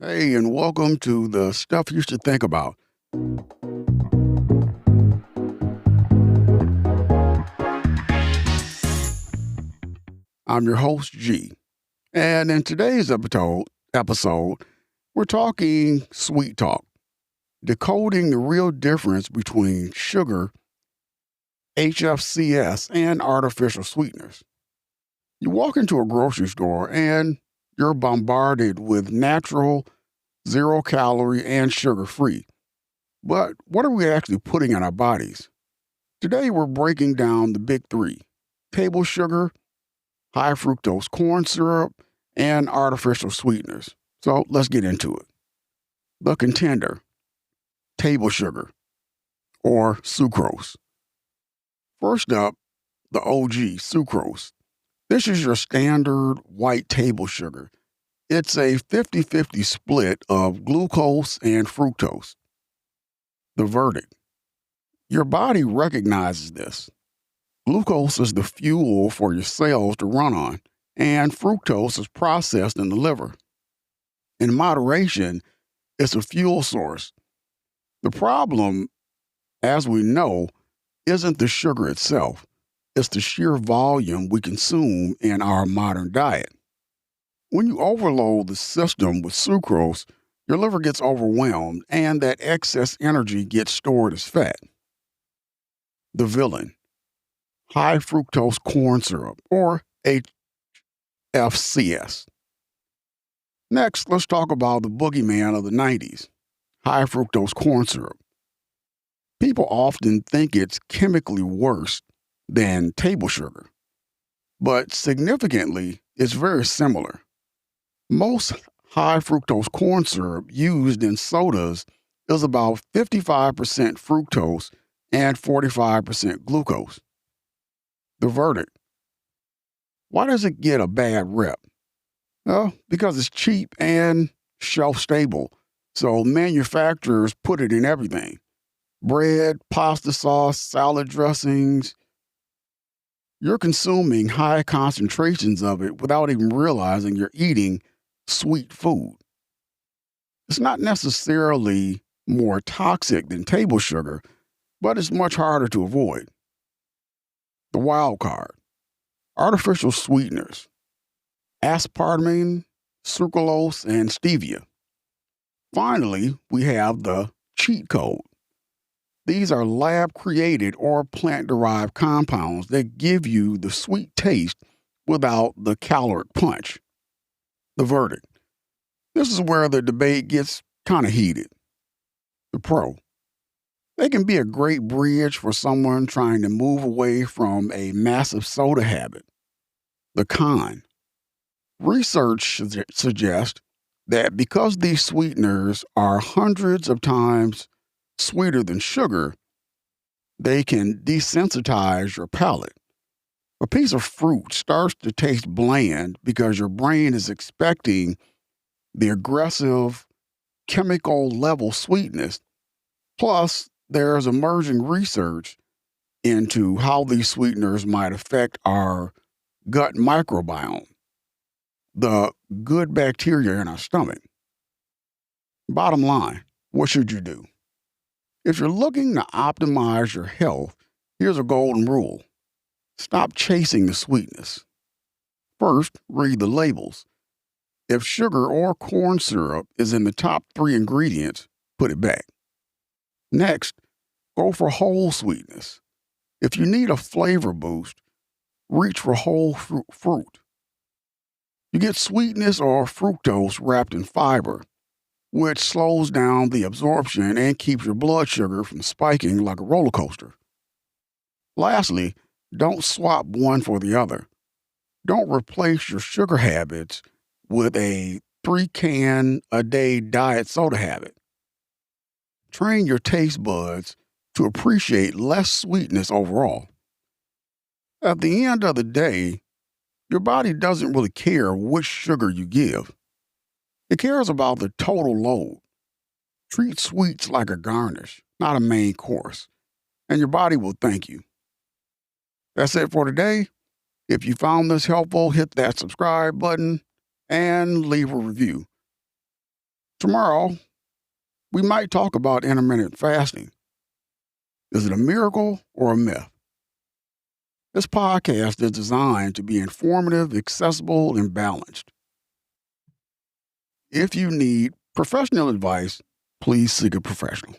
Hey, and welcome to the stuff you should think about. I'm your host, G. And in today's episode, we're talking sweet talk, decoding the real difference between sugar, HFCS, and artificial sweeteners. You walk into a grocery store and you're bombarded with natural, zero calorie, and sugar free. But what are we actually putting in our bodies? Today, we're breaking down the big three: table sugar, high fructose corn syrup, and artificial sweeteners. So let's get into it. The contender: table sugar, or sucrose. First up, the OG, sucrose. This is your standard white table sugar. It's a 50-50 split of glucose and fructose. The verdict: your body recognizes this. Glucose is the fuel for your cells to run on, and fructose is processed in the liver. In moderation, it's a fuel source. The problem, as we know, isn't the sugar itself, it's the sheer volume we consume in our modern diet. When you overload the system with sucrose, your liver gets overwhelmed and that excess energy gets stored as fat. The villain: high fructose corn syrup, or HFCS. Next, let's talk about the boogeyman of the 90s, high fructose corn syrup. People often think it's chemically worse than table sugar, but significantly, it's very similar. Most high fructose corn syrup used in sodas is about 55% fructose and 45% glucose. The verdict: why does it get a bad rep? Well, because it's cheap and shelf stable. So manufacturers put it in everything: bread, pasta sauce, salad dressings. You're consuming high concentrations of it without even realizing you're eating sweet food. It's not necessarily more toxic than table sugar, but it's much harder to avoid. The wild card: artificial sweeteners, aspartame, sucralose, and stevia. Finally, we have the cheat code. These are lab created or plant derived compounds that give you the sweet taste without the caloric punch. The verdict: this is where the debate gets kind of heated. The pro: they can be a great bridge for someone trying to move away from a massive soda habit. The con: research suggests that because these sweeteners are hundreds of times sweeter than sugar, they can desensitize your palate. A piece of fruit starts to taste bland because your brain is expecting the aggressive chemical level sweetness. Plus, there's emerging research into how these sweeteners might affect our gut microbiome, the good bacteria in our stomach. Bottom line: what should you do? If you're looking to optimize your health, here's a golden rule: stop chasing the sweetness. First, read the labels. If sugar or corn syrup is in the top three ingredients, put it back. Next, go for whole sweetness. If you need a flavor boost, reach for whole fruit. You get sweetness or fructose wrapped in fiber, which slows down the absorption and keeps your blood sugar from spiking like a roller coaster. Lastly, don't swap one for the other. Don't replace your sugar habits with a 3-can-a-day diet soda habit. Train your taste buds to appreciate less sweetness overall. At the end of the day, your body doesn't really care which sugar you give. It cares about the total load. Treat sweets like a garnish, not a main course, and your body will thank you. That's it for today. If you found this helpful, hit that subscribe button and leave a review. Tomorrow, we might talk about intermittent fasting. Is it a miracle or a myth? This podcast is designed to be informative, accessible, and balanced. If you need professional advice, please seek a professional.